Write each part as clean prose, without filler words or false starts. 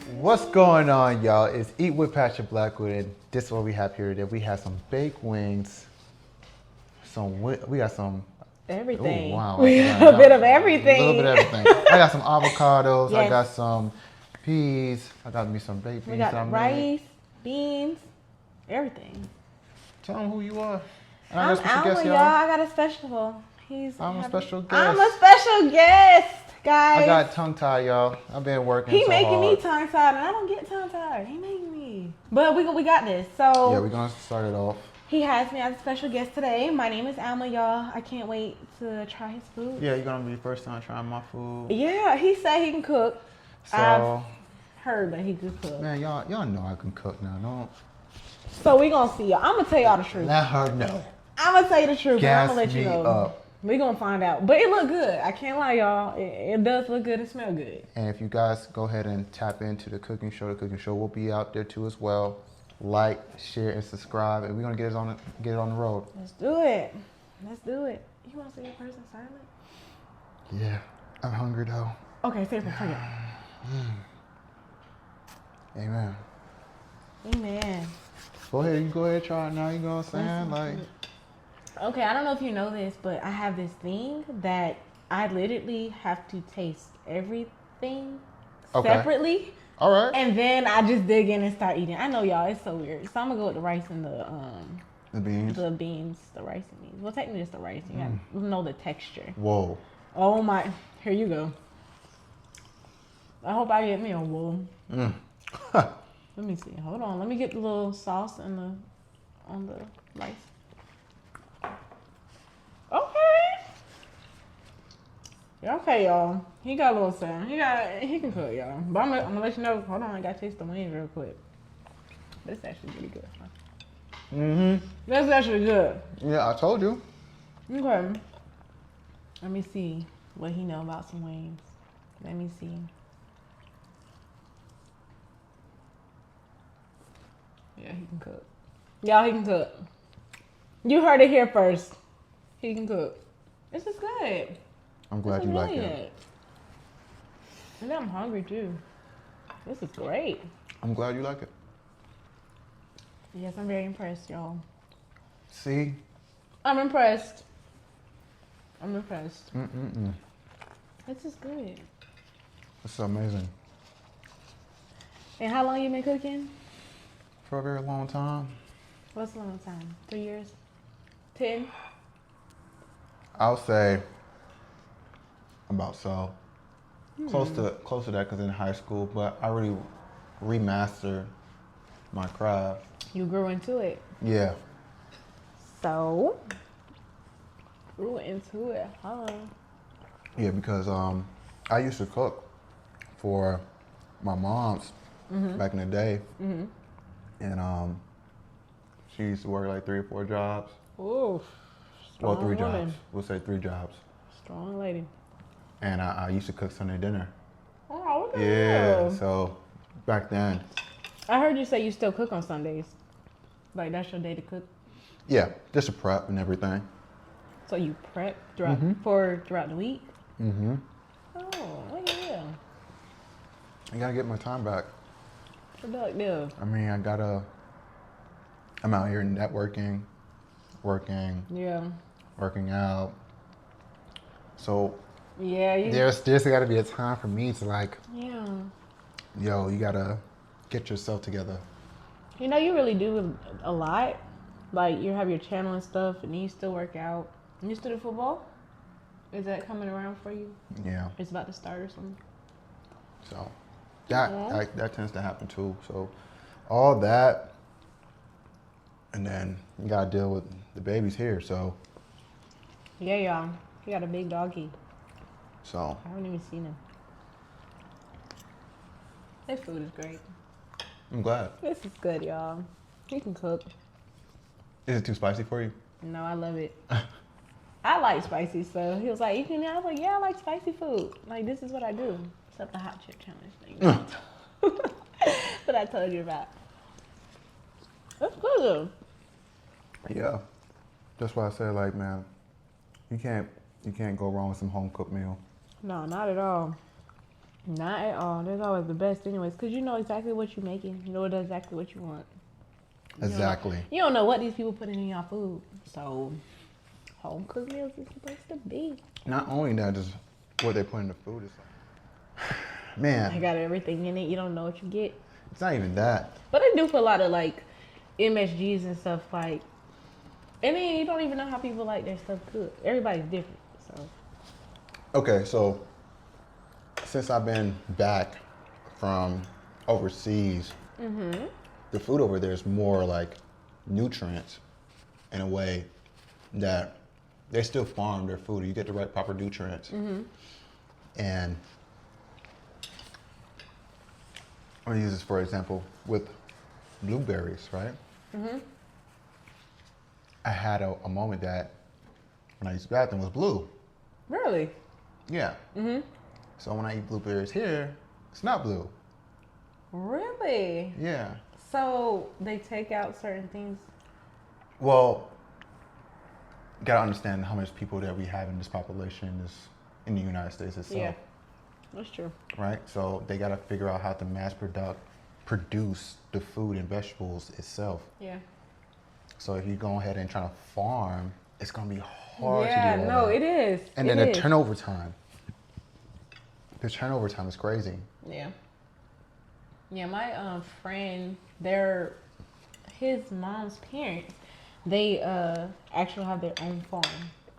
What's going on, y'all? It's Eat With Patrick Blackwood, and this is what we have here today. We have some baked wings, we got some... Everything. Oh, wow. We got a bit of everything. A little bit of everything. I got some avocados. Yes. I got some peas. I got me some baked beans. We got rice, beans, everything. Tell them who you are. And I'm Alma, y'all. I got a special. I'm a special guest. I'm a special guest, guys. I got tongue-tied, y'all. I've been working He so making hard. me tongue-tied, and I don't get tongue-tied. He making me. But we got this. So yeah, we're going to start it off. He has me as a special guest today. My name is Alma, y'all. I can't wait to try his food. Yeah, you're going to be the first time trying my food. Yeah, he said he can cook. So, I've heard that he can cook. Man, y'all know I can cook now. Don't. So we gonna see, y'all. I'm gonna tell y'all the truth. Let her know. I'm gonna tell you the truth. Gas I'm gonna let you me know. up. We gonna find out. But it look good. I can't lie, y'all. It does look good and smell good. And if you guys go ahead and tap into the cooking show will be out there too as well. Like, share, and subscribe, and we're gonna get it on the road. Let's do it. Let's do it. You wanna see your person silent? Yeah, I'm hungry though. Okay, say it for a second. Amen. Amen. Go ahead, try it now. You know what I'm saying? Like, okay, I don't know if you know this, but I have this thing that I literally have to taste everything separately. All right. And then I just dig in and start eating. I know, y'all, it's so weird. So I'm gonna go with the rice and the beans. The beans, the rice and beans. Well, technically it's the rice. You gotta know the texture. Whoa. Oh my! Here you go. I hope I get me a whoa. Let me see. Hold on. Let me get the little sauce and on the rice. Okay. Yeah, okay, y'all. He got a little sound. He can cook, y'all. But I'm gonna let you know. Hold on, I gotta taste the wings real quick. This is actually pretty good. That's actually good. Yeah, I told you. Okay. Let me see what he know about some wings. Let me see. Yeah, he can cook. Y'all, he can cook. You heard it here first. He can cook. This is good. I'm glad you like it. And I'm hungry too. This is great. I'm glad you like it. Yes, I'm very impressed, y'all. See? I'm impressed. This is good. It's amazing. And how long you been cooking? For a very long time. What's a long time? 3 years? 10? I'll say about so. Close to that because in high school, but I really remastered my craft. You grew into it. Yeah. So? Grew into it, huh? Yeah, because I used to cook for my mom's back in the day. And she used to work like 3 or 4 jobs. Ooh, Well, 3 woman. jobs. We'll say 3 jobs. Strong lady. And I used to cook Sunday dinner. Oh, what the Yeah, hell? so back then. I heard you say you still cook on Sundays. Like, that's your day to cook? Yeah, just a prep and everything. So you prep throughout the week? Mm-hmm. Oh, look at you. I gotta get my time back. Productive. I mean, I'm out here networking, working, Yeah. working out. So Yeah, there's gotta be a time for me to like, yeah. yo, you gotta get yourself together. You know, you really do a lot. Like, you have your channel and stuff, and then you still work out. And you still do football? Is that coming around for you? Yeah. It's about to start or something? So that tends to happen too. So all that, and then you gotta deal with the babies here. So Yeah, y'all. He got a big doggy. so I haven't even seen him. His food is great. I'm glad. This is good, y'all. He can cook. Is it too spicy for you? No, I love it. I like spicy stuff. He was like, you can, I was like, yeah, I like spicy food. Like, this is what I do. Except the hot chip challenge thing. That I told you about. That's good. Yeah. That's why I said, like, man, you can't go wrong with some home cooked meal. No, not at all. Not at all. That's always the best, anyways, because you know exactly what you're making. You know exactly what you want. Exactly. You don't know what these people putting in your food. So, home cooked meals is supposed to be. Not only that, just what they put in the food is like, man. They got everything in it. You don't know what you get. It's not even that. But they do put a lot of like MSGs and stuff like. And then you don't even know how people like their stuff cooked. Everybody's different. So. Okay, so since I've been back from overseas, the food over there is more like nutrients in a way that they still farm their food. You get the right proper nutrients. And I'm gonna use this for example with blueberries, right? I had a moment that when I used the bathroom was blue. Really? Yeah. So when I eat blueberries here, it's not blue. Really? Yeah. So they take out certain things. Well, you gotta understand how much people that we have in this population is in the United States itself. Yeah, that's true. Right? So they gotta figure out how to produce the food and vegetables itself. Yeah. So if you go ahead and try to farm, it's gonna be hard to do Yeah, all no, that. it is. And then the turnover time. The turnover time is crazy. Yeah. Yeah, my friend, his mom's parents, they actually have their own farm,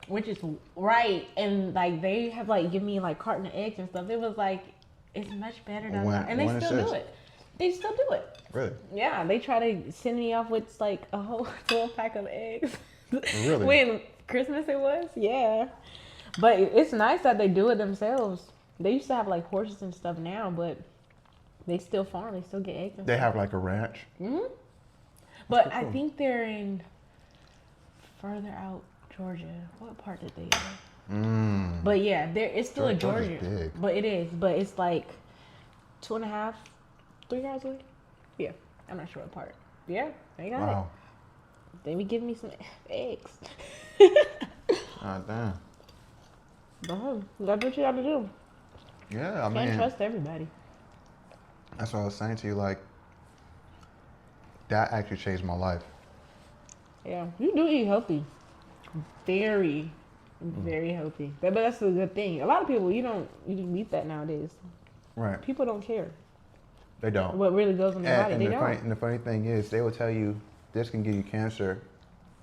which is right. And like they have like given me like carton of eggs and stuff. It was like it's much better than and they still do it. They still do it. Really? Yeah, they try to send me off with like a whole 12 pack of eggs. Really? When Christmas it was, yeah. But it's nice that they do it themselves. They used to have like horses and stuff now, but they still farm. They still get eggs. And They stuff. have like a ranch. But cool. I think they're in further out Georgia. What part did they live? But yeah, it's still in Georgia. Big. But it is. But it's like 2.5, 3 hours away. Yeah, I'm not sure what part. Yeah, they got it. They be giving me some eggs. God damn. That's what you got to do. Yeah, I mean. Can't trust everybody. That's what I was saying to you. Like, that actually changed my life. Yeah, you do eat healthy. Very, very healthy. But that's a good thing. A lot of people, you don't eat that nowadays. Right. People don't care They don't. what really goes in their body. They don't. And the funny thing is, they will tell you this can give you cancer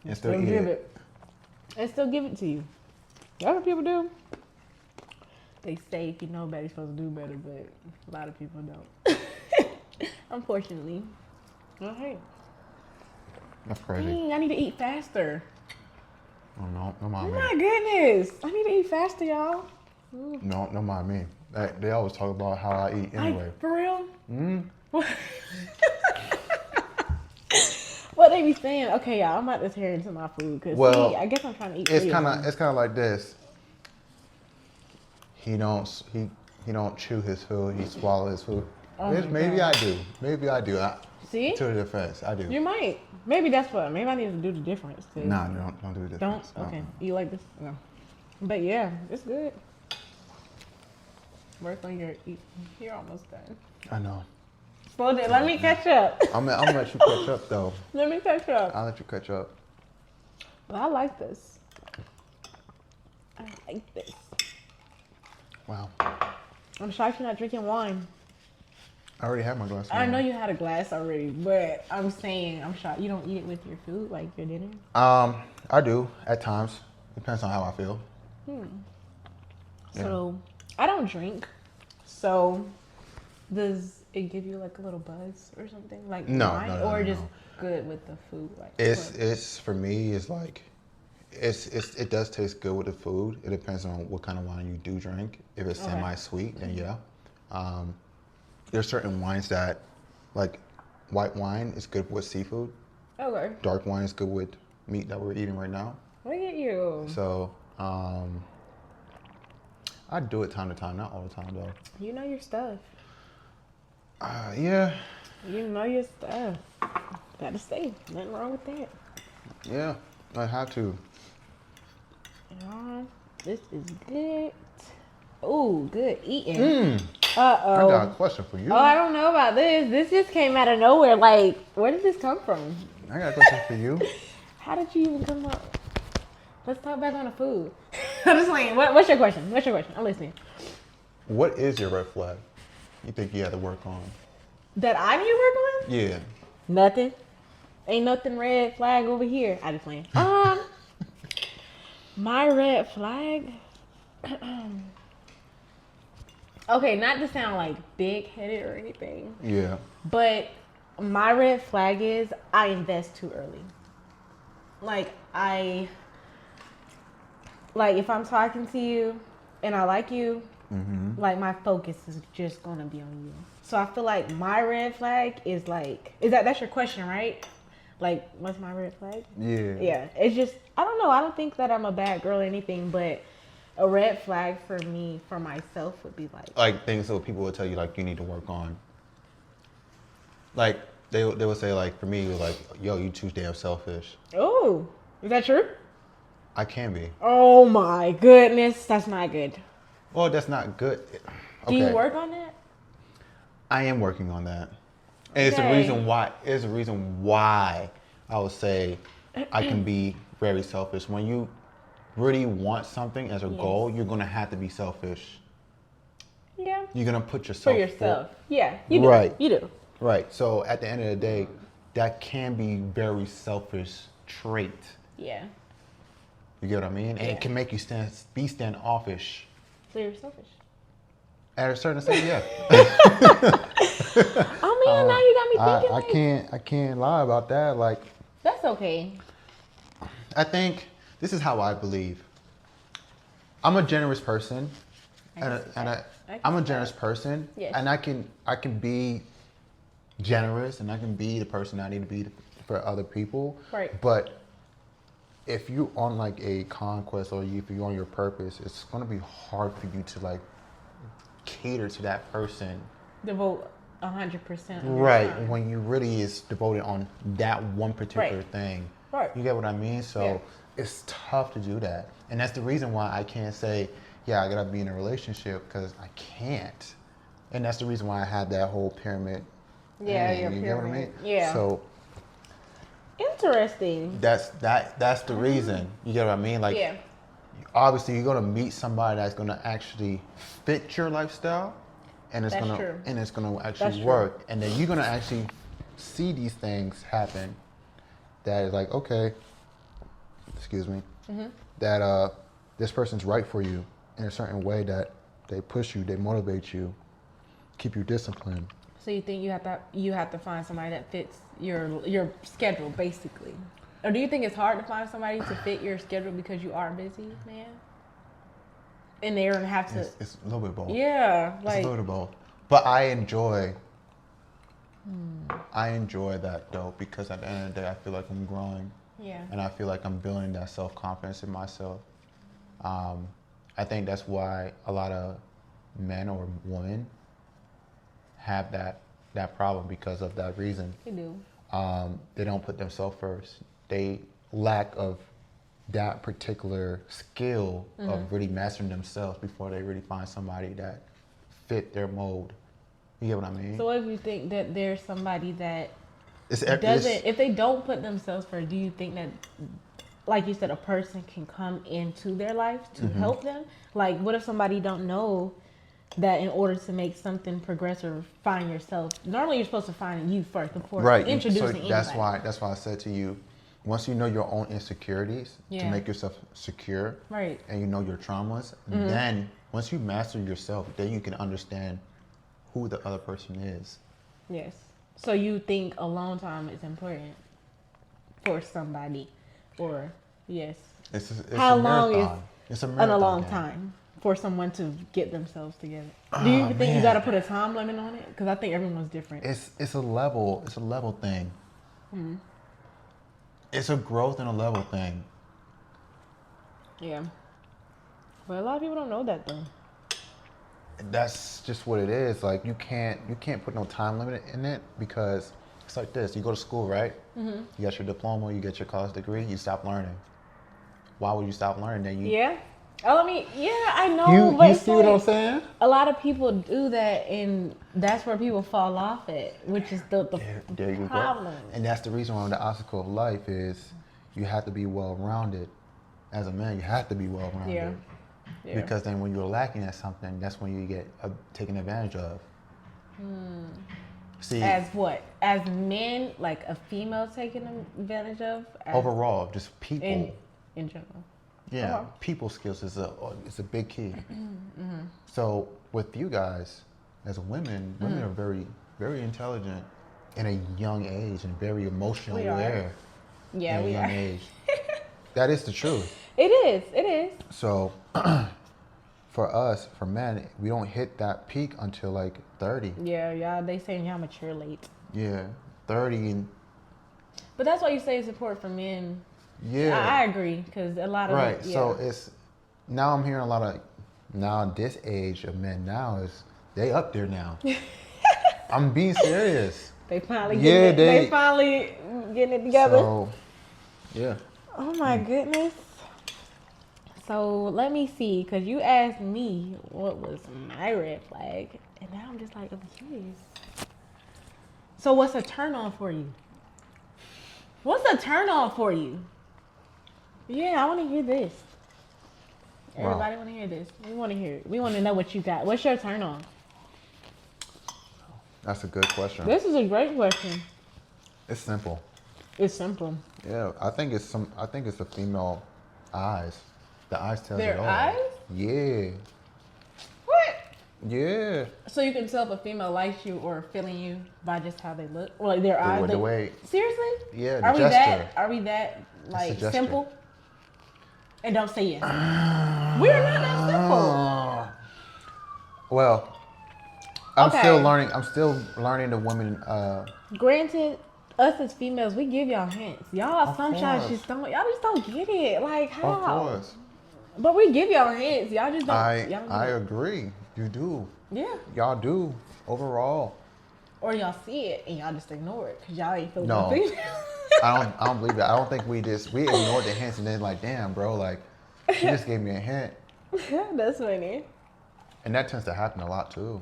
and still eat give it. And still give it to you. That's what people do. They say if you know better, you're supposed to do better, but a lot of people don't. Unfortunately. Okay. That's crazy. Dang, I need to eat faster. Oh, no Oh mind me. my goodness. I need to eat faster, y'all. No, don't mind me. They always talk about how I eat anyway. Like, for real? What they be saying? Okay, y'all, I'm about to tear into my food because I guess I'm trying to eat. It's kind of like this. He don't chew his food. He swallow his food. Maybe I do. See? To the defense, I do. You might. Maybe that's what. Maybe I need to do the difference. Nah, don't do the difference. Don't? Okay. You like this? No. But yeah, it's good. Work on your eat. You're almost done. I know. Slow down. Let me catch up. I'm gonna let you catch up though. Let me catch up. I'll let you catch up. Well, I like this. I like this. Wow. I'm shocked you're not drinking wine. I already had my glass of I wine. know you had a glass already, but I'm saying I'm shocked you don't eat it with your food, like your dinner. I do at times. Depends on how I feel. Yeah. So I don't drink. So does it give you like a little buzz or something, like wine, or just good with the food? Like it's for me. It's like it does taste good with the food. It depends on what kind of wine you do drink. If it's semi-sweet, then yeah. There's certain wines that, like white wine is good with seafood. Okay. Dark wine is good with meat that we're eating right now. Look at you. So I do it time to time, not all the time though. You know your stuff. Yeah. You know your stuff. Gotta say, nothing wrong with that. Yeah, I have to. This is good. Ooh, good eating. I got a question for you. Oh, I don't know about this. This just came out of nowhere. Like, where did this come from? I got a question for you. How did you even come up? Let's talk back on the food. I'm just saying. What's your question? What's your question? I'm listening. What is your red flag you think you had to work on? That I need to work on? Yeah. Nothing. Ain't nothing red flag over here. I just playing. My red flag. Okay, not to sound like big-headed or anything. Yeah. But my red flag is I invest too early. Like if I'm talking to you and I like you, like my focus is just gonna be on you. So I feel like my red flag is like, that's your question, right? Like, what's my red flag? Yeah. Yeah. It's just, I don't know. I don't think that I'm a bad girl or anything, but a red flag for me, for myself, would be like things that people would tell you like you need to work on. Like they would say like for me like, yo, you too damn selfish. Oh, is that true? I can be. Oh my goodness, that's not good. Well, that's not good. Okay. Do you work on that? I am working on that. And it's the reason why I would say I can be very selfish. When you really want something as a goal, you're gonna have to be selfish. Yeah. You're gonna put yourself for yourself. Yeah, you do. Right. You do. Right. So at the end of the day, that can be very selfish trait. Yeah. You get what I mean? And it can make you be standoffish. So you're selfish. At a certain stage, yeah. Oh man, now you got me thinking. I can't lie about that. Like, that's okay. I think this is how I believe. I'm a generous person, I'm a generous person, yes. and I can be generous, and I can be the person I need to be for other people. Right. But if you on like a conquest or if you're on your purpose, it's gonna be hard for you to like cater to that person. Devote 100%. Right. When you really is devoted on that one particular thing. Right. You get what I mean? So it's tough to do that. And that's the reason why I can't say, yeah, I gotta be in a relationship, because I can't. And that's the reason why I had that whole pyramid. Yeah, thing, your you pyramid. Get what I mean? Yeah. So interesting. that's the reason. You get what I mean? Like, obviously you're gonna meet somebody that's gonna actually fit your lifestyle, and it's gonna actually work. And then you're gonna actually see these things happen. That is like, okay, excuse me, that this person's right for you in a certain way, that they push you, they motivate you, keep you disciplined. So you think you have to find somebody that fits your schedule, basically, or do you think it's hard to find somebody to fit your schedule because you are busy, man? And they're gonna have to. It's a little bit both. Yeah, like it's a little bit both. But I enjoy that though, because at the end of the day, I feel like I'm growing. Yeah. And I feel like I'm building that self-confidence in myself. I think that's why a lot of men or women have that problem, because of that reason. They do. They don't put themselves first. They lack of that particular skill of really mastering themselves before they really find somebody that fit their mold. You get what I mean? So what if you think that there's somebody that doesn't, if they don't put themselves first, do you think that, like you said, a person can come into their life to help them? Like, what if somebody don't know that in order to make something progress or find yourself, normally you're supposed to find you first before introducing anybody. That's why I said to you, once you know your own insecurities to make yourself secure, and you know your traumas, then once you master yourself, then you can understand who the other person is. Yes. So you think alone time is important for somebody, or yes? It's How a long marathon. is it's a marathon a long game. time for someone to get themselves together? Do you think you got to put a time limit on it? Because I think everyone's different. It's a level thing. It's a growth and a level thing. Yeah. But a lot of people don't know that though. That's just what it is. Like, you can't put no time limit in it, because it's like this. You go to school, right? You got your diploma, you get your college degree, you stop learning. Why would you stop learning? Then Oh, I mean, yeah, I know. But You it's see what I'm like, saying? a lot of people do that, and that's where people fall off at, which is the There you go. problem. And that's the reason why the obstacle of life is you have to be well-rounded. As a man, you have to be well-rounded. Yeah. Yeah. Because then when you're lacking at something, that's when you get taken advantage of. See, As what? As men, like a female taking advantage of? As overall, just people. in general. Yeah, Okay. people skills is a big key. So with you guys, as women, women are very, very intelligent in a young age and very emotionally We are. aware Yeah, in a we young are. age. That is the truth. It is. It is. So for us, for men, we don't hit that peak until like 30. Yeah, y'all. They saying y'all mature late. Yeah, 30 and But that's why you say it's important for men. yeah. I agree, because a lot of Right. it, yeah. So it's now I'm hearing a lot of now this age of men now is they up there now. I'm being serious. They finally Yeah, getting they finally getting it together. So yeah. Oh my goodness. So let me see, because you asked me what was my red flag, and now I'm just like, I'm curious. So what's a turn on for you? What's a turn on for you? Yeah, I want to hear this. Wow. Everybody want to hear this. We want to hear it. We want to know what you got. What's your turn on? That's a good question. This is a great question. It's simple. It's simple. Yeah, I think it's the female eyes. The eyes tells Their it all. eyes? Yeah. What? Yeah. So you can tell if a female likes you or feeling you by just how they look, or like their eyes. The way. Seriously? Yeah, the Are we gesture. that? Are we that like gesture. simple? And don't say yes. We're not that simple. Well, I'm Okay. still learning. I'm still learning the women. Granted, us as females, we give y'all hints. Y'all Of sometimes course. just don't. Y'all just don't get it. Like how? Of course. But we give y'all hints. Y'all just don't. y'all don't I get it. agree. You do. Yeah. Y'all do. Overall. Or y'all see it and y'all just ignore it because y'all ain't feeling No. nothing. I don't believe that. I don't think we ignored the hints and then like, damn, bro, like, she just gave me a hint. That's funny. And that tends to happen a lot too.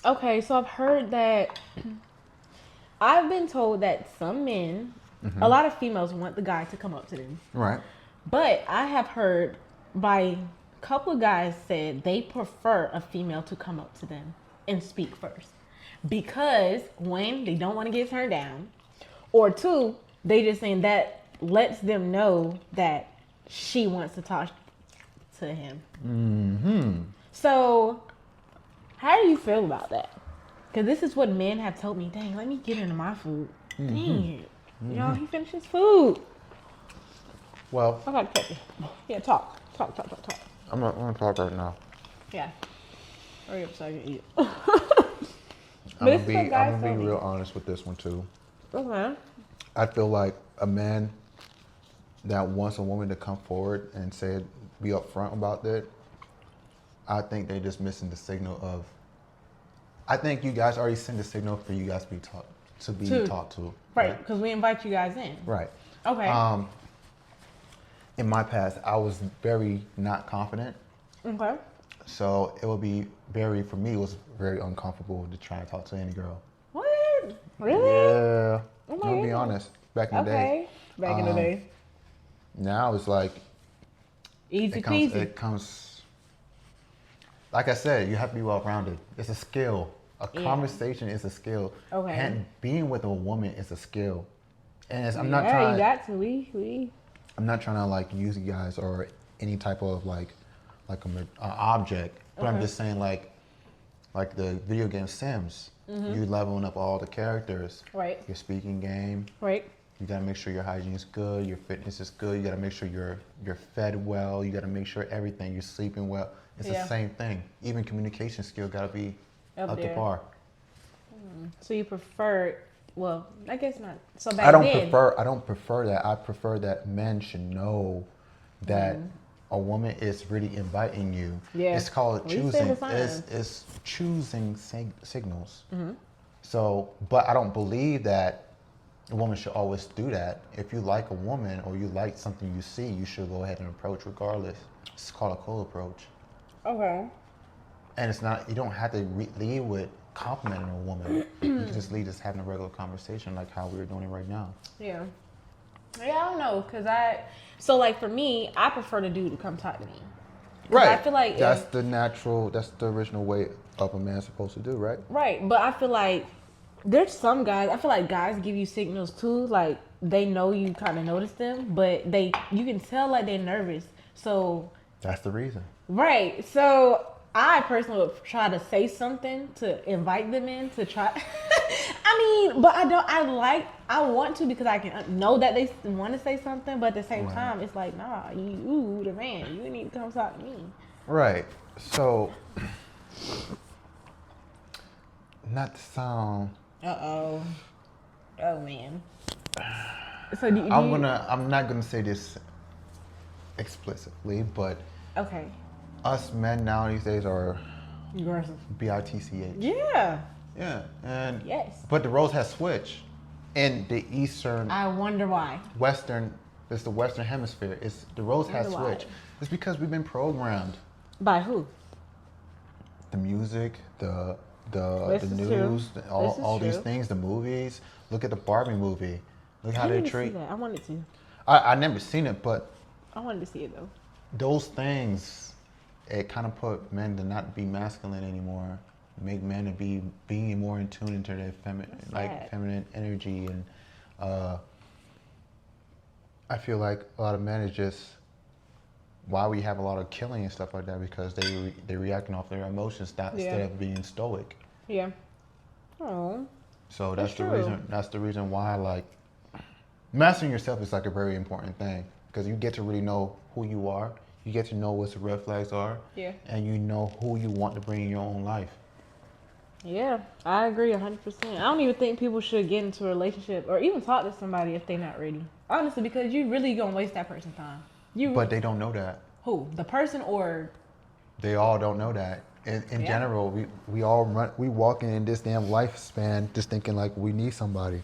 Okay, so I've heard that. I've been told that some men, a lot of females want the guy to come up to them. Right. But I have heard by a couple of guys said they prefer a female to come up to them and speak first. Because one, they don't want to get turned down. Or two, they just saying that lets them know that she wants to talk to him. Mm-hmm. So, how do you feel about that? Because this is what men have told me. Dang, let me get into my food. Dang it. Y'all, he finished his food. Well, I got to check. Yeah, talk. I'm gonna talk right now. Yeah. Hurry up so I can eat. I'm this is what gonna guys be told me. real honest with this one too. Okay. I feel like a man that wants a woman to come forward and say, be upfront about that, I think they're just missing the signal of. I think you guys already sent the signal for you guys to be talked to. Right, because we invite you guys in. Right. Okay. In my past, I was very not confident. Okay. So it would be for me, it was very uncomfortable to try to talk to any girl. What? Really? Yeah. Oh my I'm gonna be goodness. honest. Back in the day. Okay. Back in the day. Now it's like, Easy it peasy. comes, like I said, you have to be well-rounded. It's a skill. A Yeah. conversation is a skill. Okay. And being with a woman is a skill. And I'm Yeah, not trying. you got to. We. I'm not trying to like use you guys or any type of like an object, but I'm Okay. just saying like the video game Sims. You leveling up all the characters. Right. Your speaking game. Right. You gotta make sure your hygiene is good, your fitness is good. You gotta make sure you're fed well. You gotta make sure everything you're sleeping well. It's Yeah. the same thing. Even communication skill gotta be Up up to there. par. So you prefer? Well, I guess not. So back I don't then. prefer that. I prefer that men should know that a woman is really inviting you. Yeah. It's called We say choosing. the signs. It's choosing signals. So, but I don't believe that a woman should always do that. If you like a woman or you like something you see, you should go ahead and approach regardless. It's called a cold approach. Okay. And it's not, you don't have to lead with complimenting a woman. You can just lead just having a regular conversation like how we're doing it right now. Yeah. Yeah, I don't know, so like for me, I prefer the dude to come talk to me. Right. I feel like that's the original way of a man's supposed to do, right? Right, but I feel like there's some guys, I feel like guys give you signals too, like they know you kind of notice them, but you can tell like they're nervous. So that's the reason. Right. So I personally would try to say something to invite them in to try. I mean, but I want to because I can know that they want to say something, but at the same time, it's like, nah, you the man, you need to come talk to me. Right. So, not to sound. Oh man. So I'm not gonna say this explicitly, but okay. Us men now these days are aggressive. bitch. Yeah. Yeah, and yes. But the roles have switched in the Eastern. I wonder why. Western. It's the Western Hemisphere. The roles have switched. It's because we've been programmed. By who? The music, the news, all these things, the movies. Look at the Barbie movie. Look how they treat. See that. I wanted to. I never seen it, but I wanted to see it though. Those things, it kind of put men to not be masculine anymore. Make men to be being more in tune into their feminine energy, and I feel like a lot of men is just why we have a lot of killing and stuff like that, because they reacting off their emotions instead of being stoic. Yeah. Oh. So that's the reason. That's the reason why, like, mastering yourself is like a very important thing, because you get to really know who you are. You get to know what the red flags are. Yeah. And you know who you want to bring in your own life. Yeah, I agree 100%. I don't even think people should get into a relationship or even talk to somebody if they're not ready. Honestly, because you really gonna waste that person's time. But they don't know that. Who? The person or? They all don't know that. In general, we walking in this damn lifespan just thinking like we need somebody.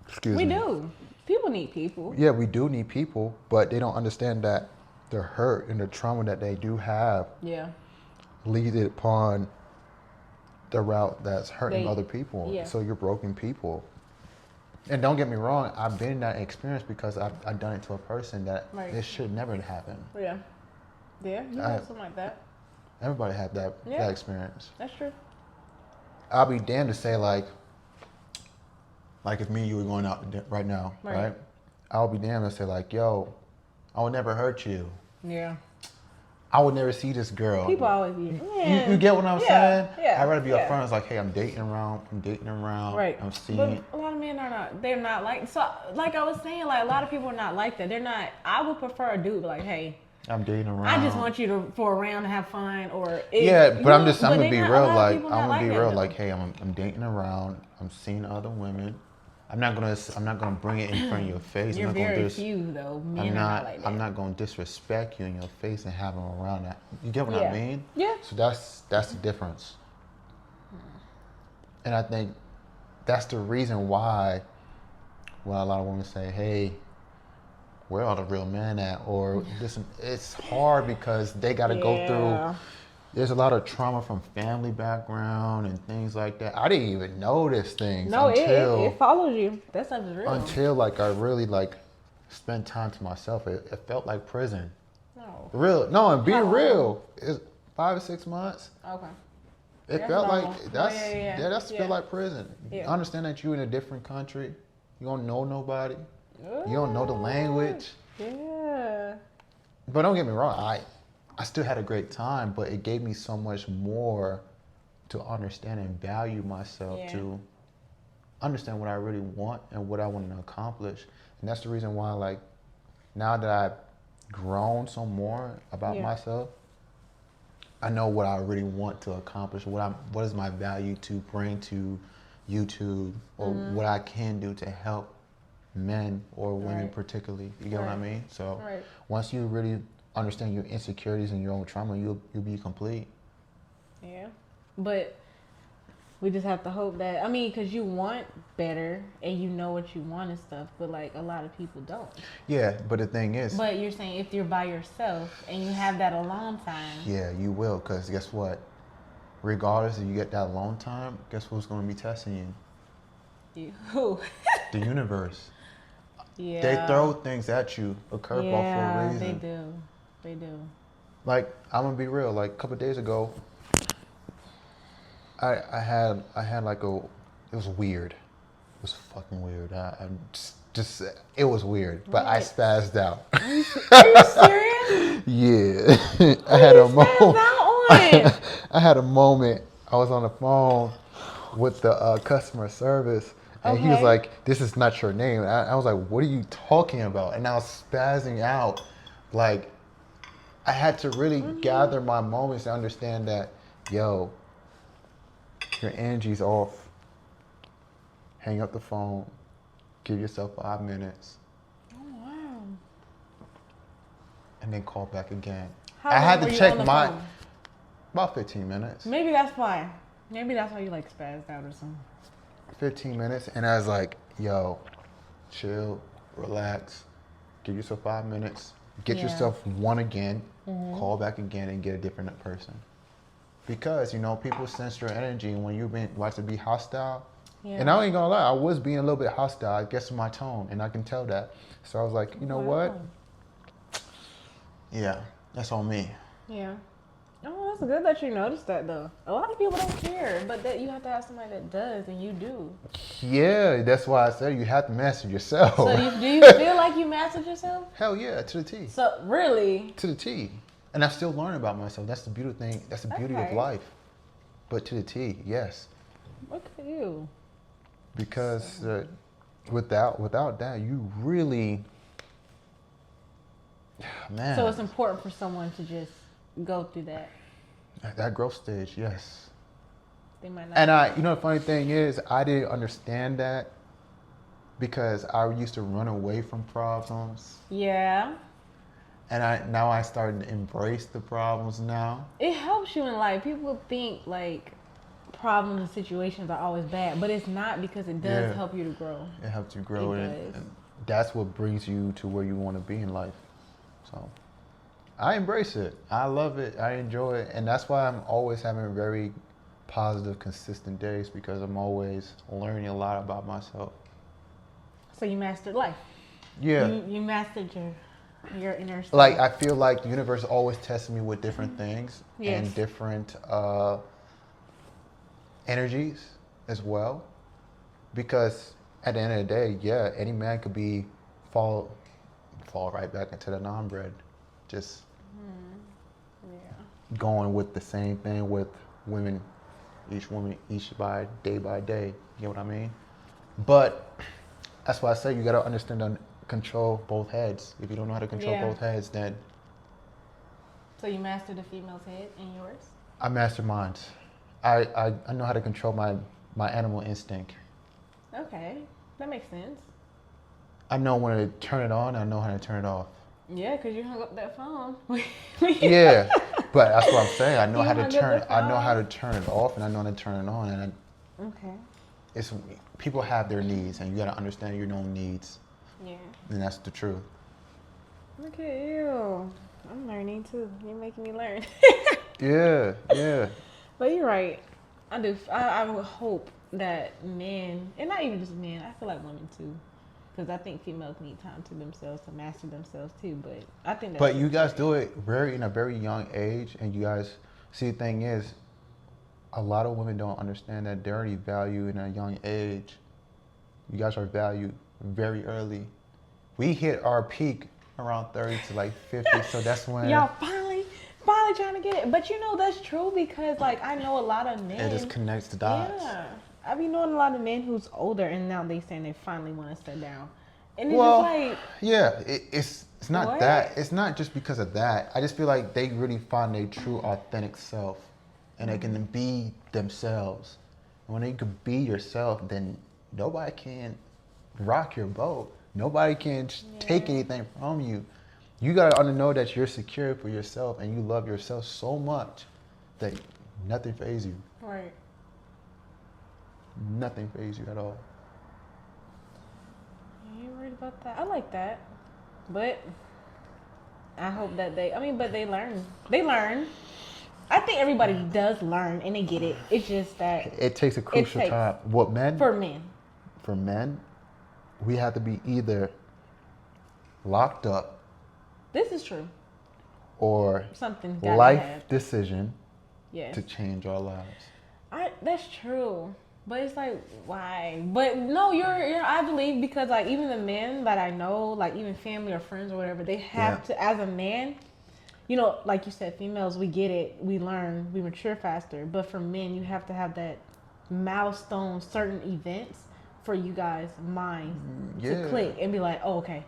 Excuse me. We do. People need people. Yeah, we do need people, but they don't understand that the hurt and the trauma that they do have leads it upon the route that's hurting other people. Yeah. So you're broken people. And don't get me wrong, I've been in that experience because I've done it to a person that this should never happen. Yeah. Yeah, you have something like that. Everybody had that experience. That's true. I'll be damned to say like if me and you were going out right now, right? I'll be damned to say like, yo, I would never hurt you. Yeah. I would never see this girl. People always be, you get what I'm saying? Yeah. I'd rather be upfront. It's like, hey, I'm dating around. Right. I'm seeing. But a lot of men they're not like, so like I was saying, like a lot of people are not like that. They're not, I would prefer a dude like, hey, I'm dating around. I just want you for a round to have fun, or I'm gonna be real. Like I'm gonna be real. Like, hey, I'm dating around. I'm seeing other women. I'm not gonna bring it in front of your face. You're very few though. Men are not like that. I'm not gonna disrespect you in your face and have them around that. You get what I mean? Yeah. So that's the difference. And I think that's the reason why when a lot of women say, hey, where are the real men at? Or listen, it's hard because they got to go through. There's a lot of trauma from family background and things like that. I didn't even notice things until it follows you. That stuff is real. Until like I really spent time to myself. It felt like prison. No. And being real, it's 5 or 6 months. Okay. It felt like that's feel like prison. Yeah. Understand that you're in a different country. You don't know nobody. You don't know the language. Yeah. But don't get me wrong, I still had a great time, but it gave me so much more to understand and value myself, to understand what I really want and what I want to accomplish. And that's the reason why, now that I've grown some more about myself, I know what I really want to accomplish, what is my value to bring to YouTube, or what I can do to help men or women particularly. You get what I mean? So once you really understand your insecurities and your own trauma, you'll be complete. Yeah. But We just have to hope that, I mean, because you want better and you know what you want and stuff, but like a lot of people don't. Yeah, but the thing is. But you're saying if you're by yourself and you have that alone time. Yeah, you will, because guess what? Regardless if you get that alone time, guess who's going to be testing you? You. Who? The universe. Yeah. They throw things at you, a curveball for a reason. They do. They do. Like, I'm going to be real. Like, a couple of days ago, I had like it was weird. It was fucking weird. Just it was weird, but I spazzed out. Are you serious? Yeah. I had a moment. I had a moment. I was on the phone with the customer service, and he was like, "This is not your name." And I was like, "What are you talking about?" And I was spazzing out. Like, I had to really gather my moments to understand that, yo, your energy's off. Hang up the phone. Give yourself 5 minutes. Oh, wow. And then call back again. How I had long to were check you on the my... phone? About 15 minutes. Maybe that's why. Maybe that's why you like spazzed out or something. 15 minutes. And I was like, yo, chill, relax. Give yourself 5 minutes. Get yourself one again. Call back again and get a different person. Because, you know, people sense your energy. And when you're about to be hostile... Yeah. And I ain't gonna lie, I was being a little bit hostile, I guess, in my tone, and I can tell that. So I was like, you know what? Yeah, that's on me. Yeah. Oh, that's good that you noticed that, though. A lot of people don't care, but that you have to have somebody that does, and you do. Yeah, that's why I said you have to master yourself. So do you feel like you mastered yourself? Hell yeah, to the T. So really? To the T. And I still learn about myself. That's the beautiful thing. That's the beauty of life. But to the T, yes. Look at you. Because without that, you really, man. So it's important for someone to just go through that growth stage, yes. They might not. And you know, the funny thing is, I didn't understand that because I used to run away from problems. Yeah. And now I started to embrace the problems now. It helps you in life. People think like problems and situations are always bad, but it's not, because it does help you to grow. It helps you grow, and that's what brings you to where you want to be in life. So I embrace it. I love it. I enjoy it. And that's why I'm always having very positive, consistent days, because I'm always learning a lot about myself. So you mastered life. Yeah. You mastered your inner self. Like, I feel like the universe always tests me with different things and different energies as well, because at the end of the day, any man could fall right back into the non-bred, just going with the same thing with women, each by day. You know what I mean? But that's why I say you gotta understand and control both heads. If you don't know how to control both heads, then. So you mastered the female's head and yours? I mastered mine. I know how to control my animal instinct. Okay, that makes sense. I know when to turn it on. I know how to turn it off. Yeah, because you hung up that phone. Yeah, but that's what I'm saying. I know how to turn. I know how to turn it off, and I know how to turn it on. And it's people have their needs, and you got to understand your own needs. Yeah. And that's the truth. Look at you. I'm learning too. You're making me learn. Yeah. But you're right. I do. I would hope that men, and not even just men, I feel like women too, because I think females need time to themselves, to master themselves too. But I think that's. But you guys do it in a very young age, and you guys see, the thing is, a lot of women don't understand that they're already valued in a young age. You guys are valued very early. We hit our peak around 30 to like 50, so that's when. Y'all finally trying to get it. But you know, that's true, because like I know a lot of men. It just connects the dots. Yeah. I be knowing a lot of men who's older, and now they saying they finally want to sit down. And it's just like. Yeah, it's not that. It's not just because of that. I just feel like they really find their true, authentic self, and they can be themselves. And when you can be yourself, then nobody can rock your boat. Nobody can take anything from you. You gotta know that you're secure for yourself, and you love yourself so much that nothing phases you. Right. Nothing fazes you at all. I ain't worried about that. I like that. But I hope that but they learn. They learn. I think everybody does learn and they get it. It's just that It takes a crucial time. What men? For men. For men, we have to be either locked up. This is true. Or something life decision yes. to change our lives. That's true. But it's like, why? But no, you're I believe because like even the men that I know, like even family or friends or whatever, they have to, as a man, you know, like you said, females, we get it, we learn, we mature faster. But for men, you have to have that milestone, certain events for you guys' minds to click and be like, oh, okay,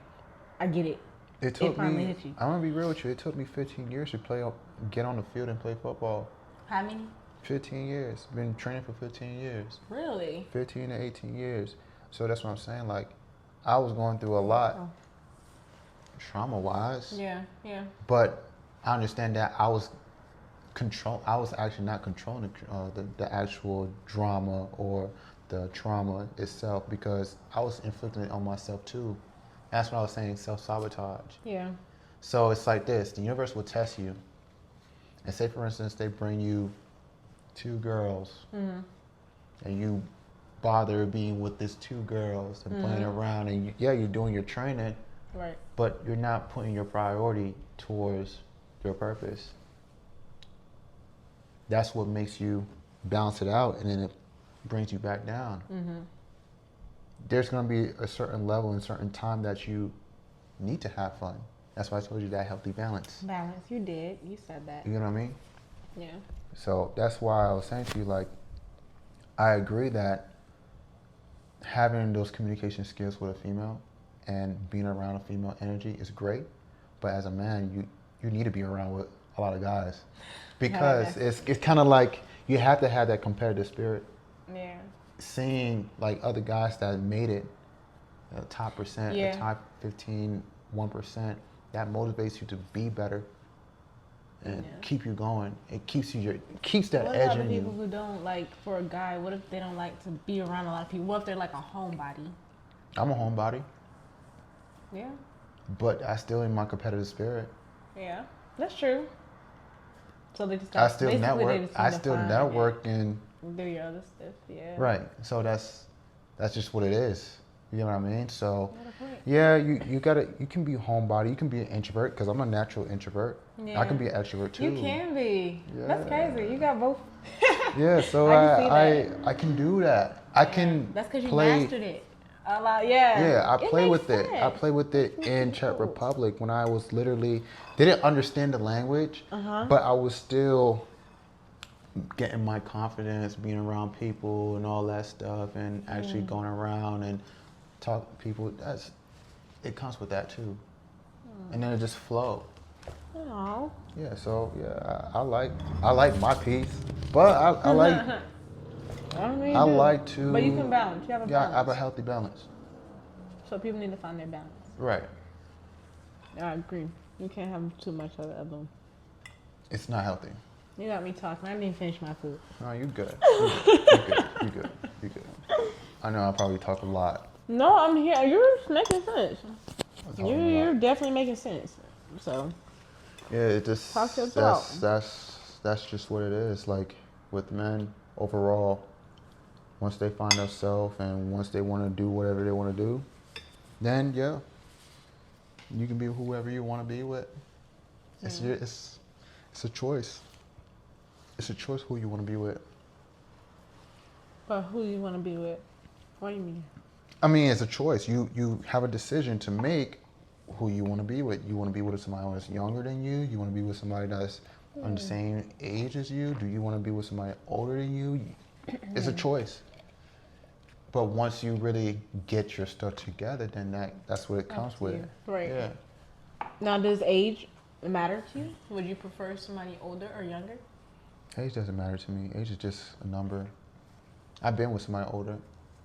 I get it. It finally hit you. I'm gonna be real with you. It took me 15 years to get on the field and play football. How many? 15 years. Been training for 15 years. Really? 15 to 18 years. So that's what I'm saying. Like, I was going through a lot, trauma-wise. Yeah, yeah. But I understand that I was actually not controlling the actual drama or the trauma itself because I was inflicting it on myself too. That's what I was saying, self-sabotage. Yeah. So it's like this, the universe will test you. And say, for instance, they bring you 2 girls and you bother being with these 2 girls and playing around and you're doing your training, right? But you're not putting your priority towards your purpose. That's what makes you balance it out and then it brings you back down. There's going to be a certain level and certain time that you need to have fun. That's why I told you that healthy balance. Balance, you did. You said that. You know what I mean? Yeah. So that's why I was saying to you, like, I agree that having those communication skills with a female and being around a female energy is great. But as a man, you need to be around with a lot of guys because it's kind of like you have to have that competitive spirit. Yeah. Seeing like other guys that made it, the top percent, the top 15, 1%, that motivates you to be better and keep you going. It keeps that edge in you. People who don't like, for a guy, what if they don't like to be around a lot of people? What if they're like a homebody? I'm a homebody. Yeah. But I still in my competitive spirit. Yeah, that's true. So they just I still network and do your other stuff. Yeah. Right. So that's just what it is. You know what I mean? So yeah, you can be a homebody. You can be an introvert because I'm a natural introvert. Yeah. I can be an extrovert too. You can be. Yeah. That's crazy. You got both. Yeah. So I can do that. I can. That's because you mastered it. A lot. Yeah. Yeah. I play with it. I play with it in Czech Republic when I was literally didn't understand the language, but I was still getting my confidence, being around people and all that stuff, and actually going around and talk to people. It comes with that too, and then it just flow. Oh. Yeah. So yeah, I like my peace, but I like. I like to. But you can balance. You have a balance. Yeah, I have a healthy balance. So people need to find their balance. Right. I agree. You can't have too much of the other one. It's not healthy. You got me talking. I didn't even finish my food. No, you good. You good. I know I probably talk a lot. No, I'm here. You're making sense. You're definitely making sense. So. Yeah, it just. Talk to yourself. That's just what it is. Like with men overall, once they find themselves and once they want to do whatever they want to do, then yeah, you can be whoever you want to be with. It's a choice. It's a choice who you want to be with. But who you want to be with? What do you mean? I mean, it's a choice. You have a decision to make who you want to be with. You want to be with somebody that's younger than you? You want to be with somebody that's on the same age as you? Do you want to be with somebody older than you? It's a choice. But once you really get your stuff together, then that's what it comes with. Right. Yeah. Now, does age matter to you? Would you prefer somebody older or younger? Age doesn't matter to me. Age is just a number. I've been with somebody older.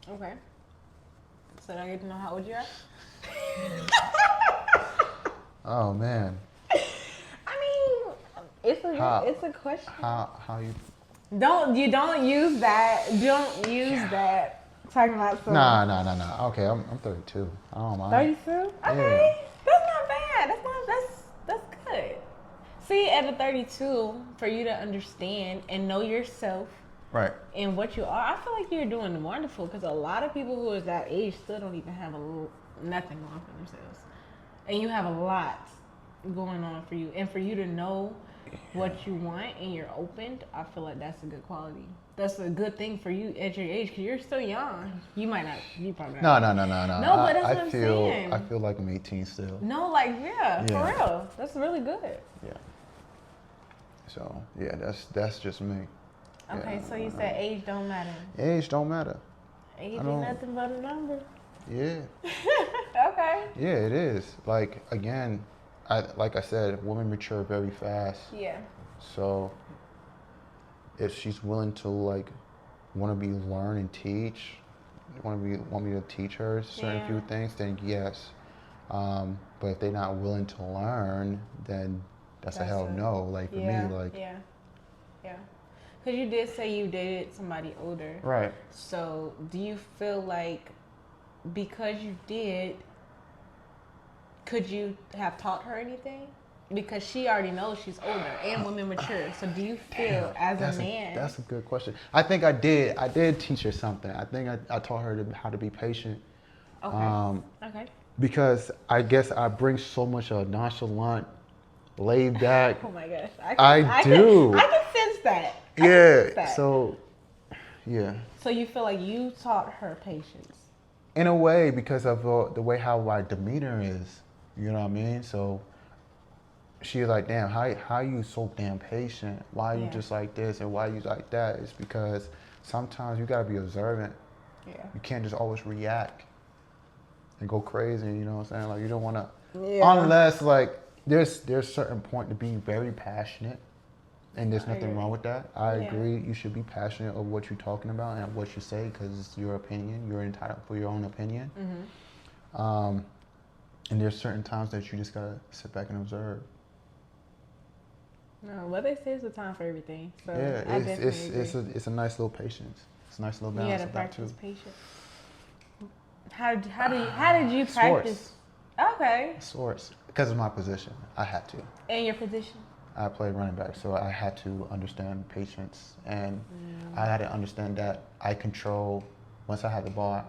Okay. So I get to know how old you are? Oh, man. I mean, it's a question. How you? Don't use that. Don't use that. Talking about some. Nah. Okay, I'm 32. I don't mind. 32? Okay. Yeah. That's not bad. That's good. See, at a 32, for you to understand and know yourself Right. and what you are, I feel like you're doing wonderful because a lot of people who is that age still don't even have nothing going for themselves. And you have a lot going on for you. And for you to know what you want and you're opened, I feel like that's a good quality. That's a good thing for you at your age because you're still young. You might not. You probably not. No. No, but that's what I'm saying. I feel like I'm 18 still. No, like yeah, for real. That's really good. Yeah. So yeah, that's just me. Okay, Yeah, so you said age don't matter. Age don't matter. Age ain't nothing but a number. Yeah. Okay. Yeah, it is. Like again, like I said, women mature very fast. Yeah. So if she's willing to like want to be learn and teach, want me to teach her certain few things, then yes. But if they're not willing to learn, then that's a hell no. Like for me, like yeah. Because you did say you dated somebody older, right. So do you feel like because you did, could you have taught her anything? Because she already knows she's older and women mature. So do you feel as a man? That's a good question. I think I did. I did teach her something. I think I taught her how to be patient. Okay. Okay. Because I guess I bring so much Oh nonchalant, laid back. my gosh. I do. I can sense that. So, yeah. So you feel like you taught her patience? In a way, because of the way how my demeanor is. You know what I mean? So she was like, damn, how you so damn patient? Why are you just like this and why are you like that? It's because sometimes you got to be observant. Yeah. You can't just always react and go crazy, you know what I'm saying? Like you don't want to, unless like there's certain point to being very passionate and there's nothing wrong with that. I agree. You should be passionate of what you're talking about and what you say because it's your opinion. You're entitled for your own opinion. Mm-hmm. And there's certain times that you just got to sit back and observe. No, what they say is a time for everything. So yeah, it's a nice little patience. It's a nice little balance. You got to practice patience. How did you practice? Okay. Sports. Because of my position, I had to. And your position? I played running back, so I had to understand patience, and I had to understand that once I had the ball,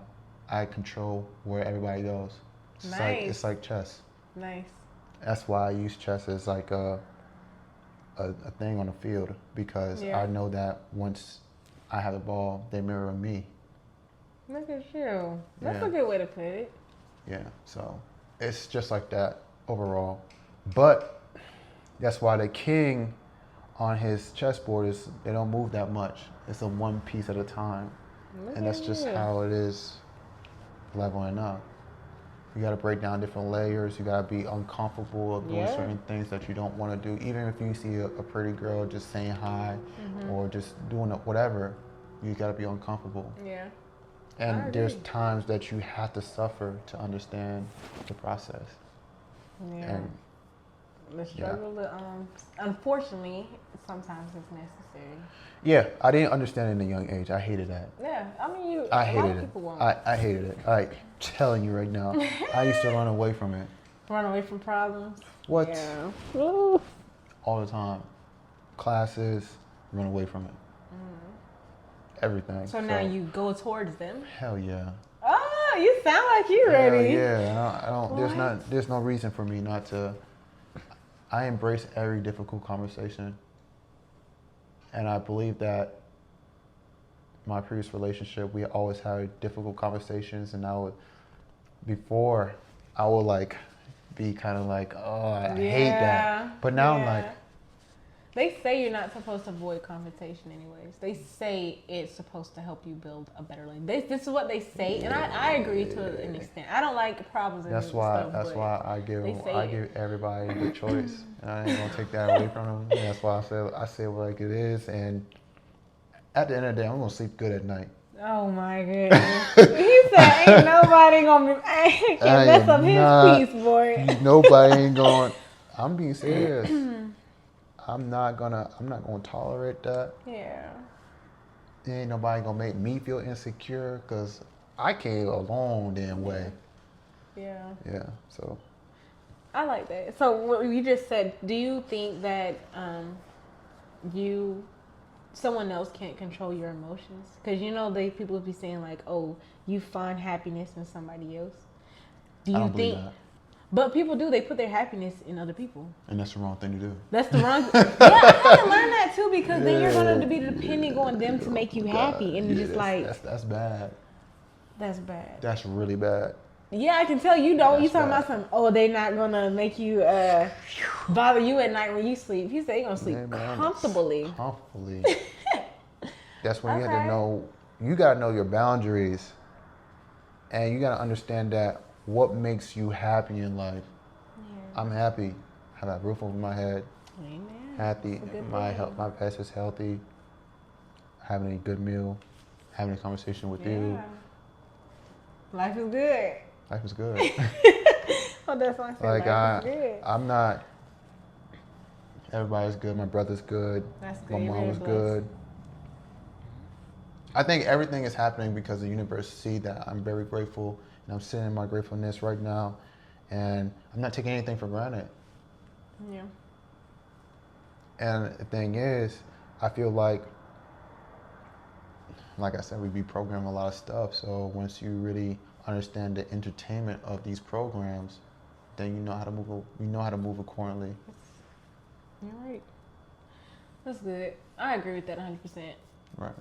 I control where everybody goes. It's like chess. Nice. That's why I use chess as like a thing on the field, because I know that once I have the ball, they mirror me. Look at you. That's a good way to put it. Yeah, so it's just like that overall. But that's why the king on his chessboard they don't move that much. It's a one piece at a time. And that's just how it is leveling up. You got to break down different layers. You got to be uncomfortable of doing certain things that you don't want to do. Even if you see a pretty girl just saying hi or just doing whatever, you got to be uncomfortable. Yeah. And there's times that you have to suffer to understand the process. Yeah. And the struggle, unfortunately, sometimes it's necessary. Yeah, I didn't understand it at a young age. I hated that. Yeah, I mean, I hated it. I hated it. Like, telling you right now, I used to run away from it. Run away from problems? What? Yeah. All the time. Classes, run away from it. Everything. So now you go towards them? Hell yeah. Oh, you sound like you ready. Yeah, I don't. There's no reason for me not to. I embrace every difficult conversation, and I believe that my previous relationship, we always had difficult conversations, and before I would like be kind of like, oh, I hate that, but now I'm like. They say you're not supposed to avoid confrontation anyways. They say it's supposed to help you build a better life. This is what they say, and I agree to an extent. I don't like problems. That's why I give everybody the choice, and I ain't gonna take that away from them. And that's why I say it like it is, and at the end of the day, I'm gonna sleep good at night. Oh my goodness! He said, "Ain't nobody gonna mess up his peace, boy." Nobody ain't going. I'm being serious. I'm not gonna tolerate that. Yeah. ain't nobody gonna make me feel insecure because I came a long damn way. Yeah. Yeah. So. I like that. So what you just said, do you think that someone else can't control your emotions? Because people be saying like, oh, you find happiness in somebody else. Do you I don't believe think? that. But people do. They put their happiness in other people. And that's the wrong thing to do. That's the wrong. Yeah, I had to learn that too because then you're going to be depending on them to make you happy, and just that's bad. That's bad. That's really bad. Yeah, I can tell you don't. You talking bad. about something? Oh, they not gonna make you bother you at night when you sleep. He said he gonna sleep comfortably. That's when you have to know. You gotta know your boundaries, and you gotta understand that what makes you happy in life. Yeah. I'm happy. Have a roof over my head. Amen. Happy. My pet is healthy. Having a good meal. Having a conversation with you. Life is good. Life is good. Oh, that's why I said like life is good. I'm not. Everybody's good. My brother's good. That's good. My mom was good. I think everything is happening because the universe see that I'm very grateful, and I'm sitting in my gratefulness right now, and I'm not taking anything for granted. Yeah. And the thing is, I feel like I said, we be programming a lot of stuff. So once you really understand the entertainment of these programs, then you know how to move. You know how to move accordingly. You're right. That's good. I agree with that 100%. Right.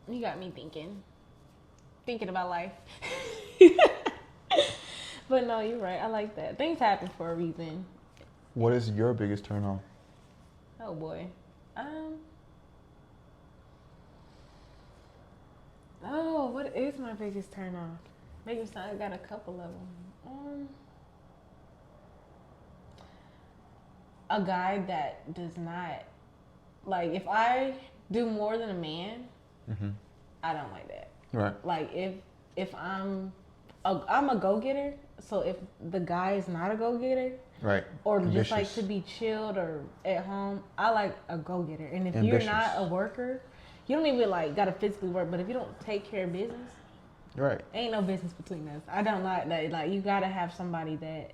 You got me thinking about life. But no, you're right. I like that. Things happen for a reason. What is your biggest turn on? Oh boy. Oh, what is my biggest turn on? Maybe I got a couple of them. A guy that does not, like, if I do more than a man, I don't like that. Right. Like, if I'm a go-getter, so if the guy is not a go-getter, right, or ambitious, just like to be chilled or at home, I like a go-getter. And if you're not a worker, you don't even like gotta physically work, but if you don't take care of business, right, ain't no business between us. I don't like that. Like, you gotta have somebody that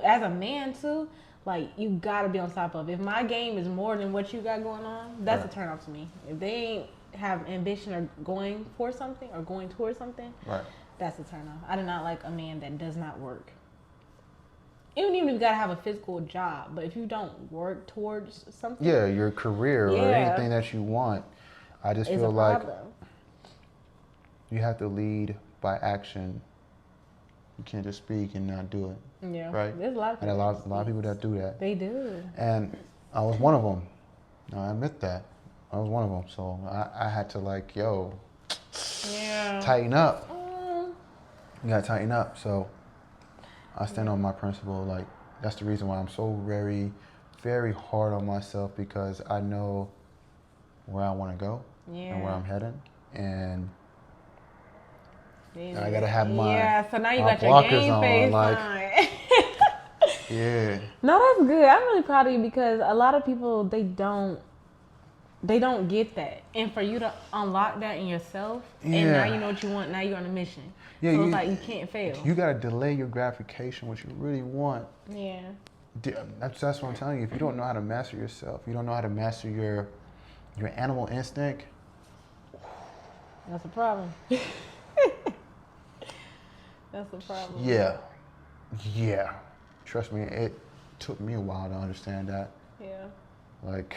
as a man too, like, you gotta be on top of. If my game is more than what you got going on, that's a turn off to me. If they ain't have ambition or going for something or going towards something, right, that's a turn off. I do not like a man that does not work. Even if you gotta have a physical job, but if you don't work towards something, your career or anything that you want, I just feel like you have to lead by action. You can't just speak and not do it. Yeah, right. There's a lot of people. And a lot of people that do that. They do. And I was one of them. I admit that. I was one of them. So I had to tighten up. You gotta tighten up. So I stand on my principle. Like, that's the reason why I'm so very, very hard on myself, because I know where I want to go and where I'm heading, and I gotta have my so now you got your game face on. Yeah. No, that's good. I'm really proud of you, because a lot of people, they don't get that, and for you to unlock that in yourself, and now you know what you want. Now you're on a mission. Yeah, so it's like you can't fail. You gotta delay your gratification, what you really want. Yeah. That's what I'm telling you. If you don't know how to master yourself, you don't know how to master your animal instinct. That's a problem. That's a problem. Yeah. Trust me, it took me a while to understand that. Yeah. Like,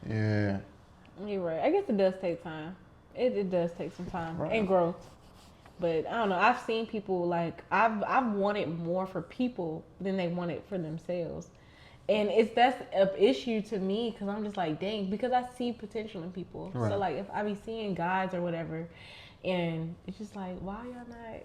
yeah. You're right. I guess it does take time. It does take some time and growth. But I don't know. I've seen people, like, I've wanted more for people than they wanted for themselves. And that's an issue to me, because I'm just like, dang, because I see potential in people. Right. So, like, if I be seeing guys or whatever, and it's just like, why y'all not?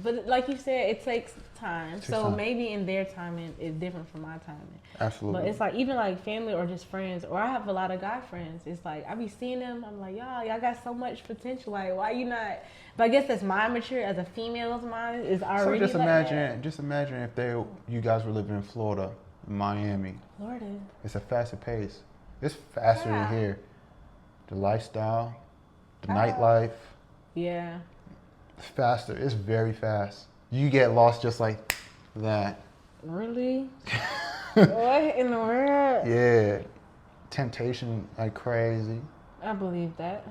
But like you said, it takes time. Maybe in their timing is different from my timing. Absolutely. But it's like, even like family or just friends, or I have a lot of guy friends. It's like, I be seeing them, I'm like, y'all got so much potential. Like, why you not? But I guess that's my mature as a female's mind is already. So just imagine if you guys were living in Florida, Miami. Florida. It's a faster pace. It's faster than here. the lifestyle, the nightlife. Yeah. It's faster. It's very fast. You get lost just like that. Really? What in the world? Yeah. Temptation like crazy. I believe that.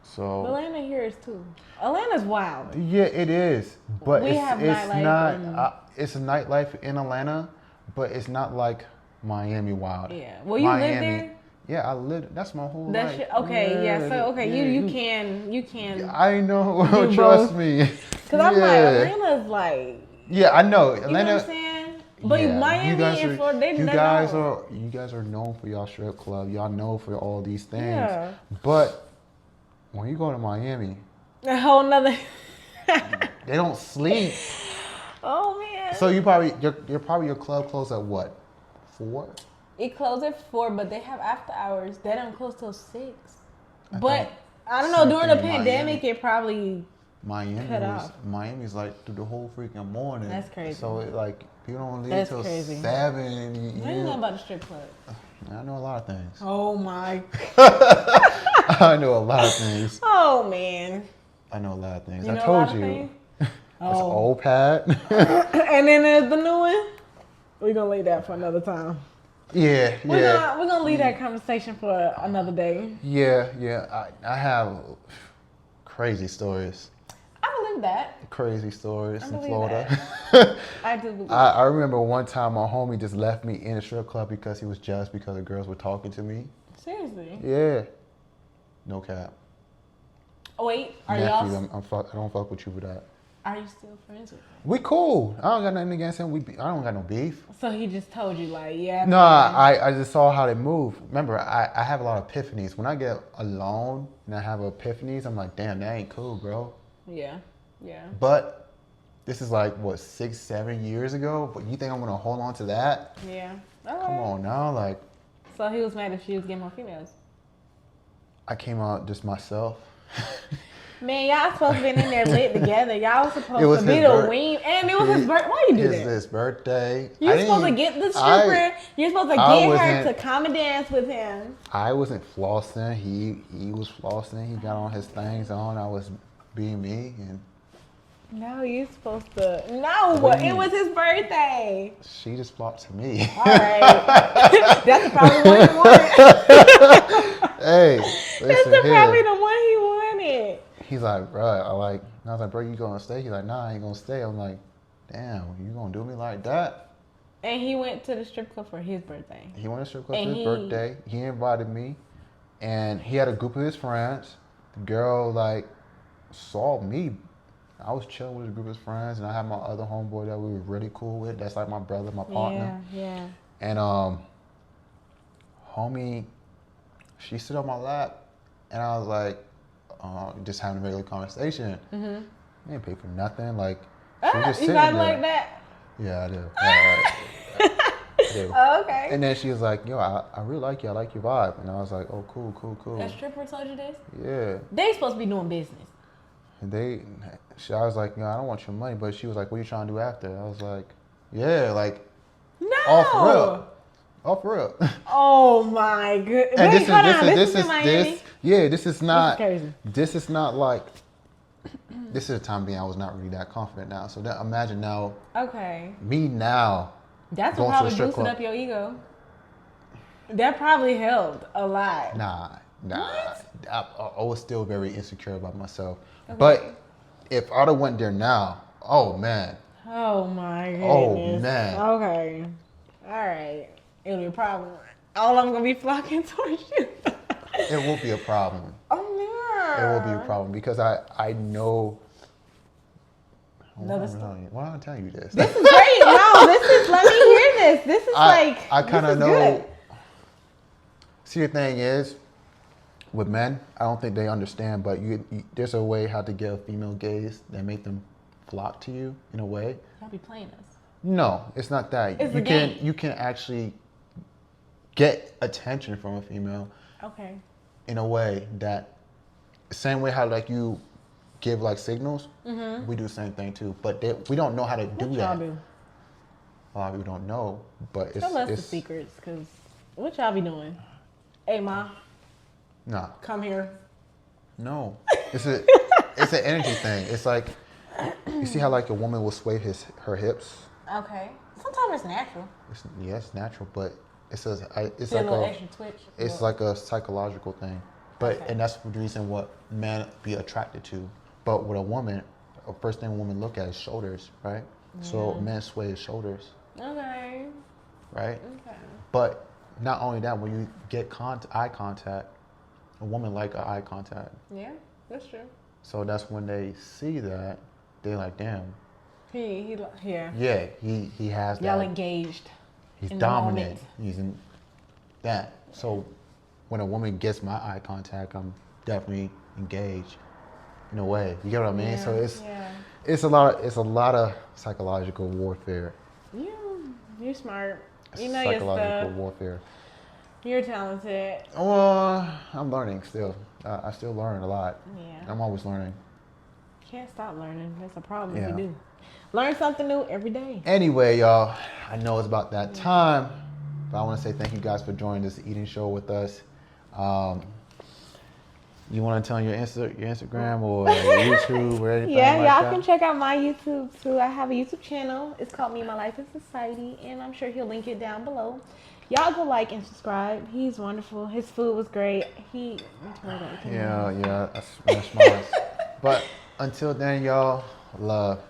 So Atlanta here is too. Atlanta's wild. yeah, it is. But We have it's nightlife not. in- It's a nightlife in Atlanta, but it's not like Miami wild. Yeah. Well, you live there? Yeah, I lived. That's my whole That's life. okay. Yeah. So okay, yeah, you can. I know. do Trust both. me. Cause I'm like Atlanta's like. Yeah, I know. You Atlanta. know what I'm saying? But yeah, Miami and Florida, they you they guys know. are known for y'all strip club. Y'all know for all these things. Yeah. But when you go to Miami, A whole nother. they don't sleep. Oh man. So your club closed at what? 4? It closed at 4, but they have after hours. They don't close till 6. I But think I don't know. During the same thing in pandemic, Miami. it probably cut off. Miami's like through the whole freaking morning. That's crazy. So it, like you don't leave That's till crazy. 7. I don't know about the strip club. I know a lot of things. Oh my. I know a lot of things. Oh man. I know a lot of things. You know I a lot told of you. things? It's Oh. old Pat. And then there's the new one. We're gonna leave that for another time. Yeah. We're gonna leave that conversation for another day. Yeah. I have crazy stories. I believe that. Crazy stories in believe Florida. I do believe I remember one time my homie just left me in a strip club because he was jealous because the girls were talking to me. Seriously. Yeah. No cap. Oh, wait, are Nephew, y'all? I don't fuck with you for that. Are you still friends with him? We cool. I don't got nothing against him. I don't got no beef. So he just told you like, yeah. No, man. I just saw how they move. Remember, I have a lot of epiphanies. When I get alone and I have epiphanies, I'm like, damn, that ain't cool, bro. Yeah. But this is like, what, 6, 7 years ago? But you think I'm going to hold on to that? Yeah. Come on now. Like, So he was mad if she was getting more females. I came out just myself. Man, y'all supposed to be in there lit together. Y'all was supposed It was to be his the birth- wing. And it was his birthday. Why you do It's that? his birthday. You're supposed to get the stripper. You're supposed to get her to come and dance with him. I wasn't flossing. He was flossing. He got on his things on. I was being me. And No, you're supposed to. No, What? it was his birthday. she just flopped to me. All right. That's probably the one he wanted. Hey, That's listen probably here. the one he wanted. He's like, bro, I was like, bro, you gonna stay? He's like, nah, I ain't gonna stay. I'm like, damn, you gonna do me like that? And he went to the strip club for his birthday. He went to strip club And for his birthday. He invited me, and he had a group of his friends. The girl like saw me. I was chilling with a group of his friends, and I had my other homeboy that we were really cool with. That's like my brother, my partner. Yeah. And homie, she sit on my lap, and I was like, just having a regular conversation. Mm-hmm. I didn't pay for nothing. Like, she was just You sitting got there. like that? Yeah, I do. I do. Oh, okay. And then she was like, yo, I really like you. I like your vibe. And I was like, oh, cool. A stripper told you this? Yeah. They supposed to be doing business. And I was like, I don't want your money. But she was like, what are you trying to do after? I was like, yeah, like, No. off real. Off real. Oh my goodness. And Wait, hold on. This is in Miami? this is not, crazy. this is not like, this is a time being I was not really that confident now. So imagine now, Okay. me now. That's what going to a probably strip boosted club. up your ego. That probably helped a lot. Nah. I was still very insecure about myself. Okay. But if I'd have went there now, oh man. Oh my goodness. Oh, man. Okay. All right. It'll be a problem. All I'm gonna be flocking towards you. It will be a problem. Oh It no. will be a problem because I know. No, Why am I telling you this? This is great. No, let me hear this. This is I kind of know. Good. See, the thing is, with men, I don't think they understand, but there's a way how to get a female gaze that make them flock to you in a way. Y'all be playing us. No, it's not that. It's a game. You can actually get attention from a female Okay. in a way that same way how like you give like signals, we do the same thing too. But we don't know how to do What that. y'all do? A lot of people don't know, but Tell us the secrets, cause what y'all be doing? Hey, ma. Nah. Come here. No. It's an energy thing. It's like, you see how like a woman will sway her hips? Okay. Sometimes it's natural. It's natural, but it's like little extra twitch. It's like a psychological thing. But Okay. and that's the reason what men be attracted to. But with a woman, the first thing a woman look at is shoulders, right? Yeah. So men sway his shoulders. Okay. Right? Okay. But not only that, when you get eye contact, a woman like eye contact. Yeah, that's true. So that's when they see that, they're like, damn. He here. Yeah, he has that. Y'all engaged. He's dominant. He's in that. So when a woman gets my eye contact, I'm definitely engaged in a way. You get what I mean? Yeah, So it's a lot of psychological warfare. Yeah, you're smart. You know Psychological your stuff. warfare. You're talented. Well, I'm learning still. I still learn a lot. Yeah. I'm always learning. Can't stop learning. That's a problem if Yeah. you do. Learn something new every day. Anyway, y'all, I know it's about that time, but I want to say thank you guys for joining this eating show with us. You want to tell your Instagram or your YouTube or anything Yeah, like y'all that? can check out my YouTube too. I have a YouTube channel. It's called Me, My Life in Society, and I'm sure he'll link it down below. Y'all go like and subscribe. He's wonderful. His food was great. Yeah, that's smart. But until then, y'all, love.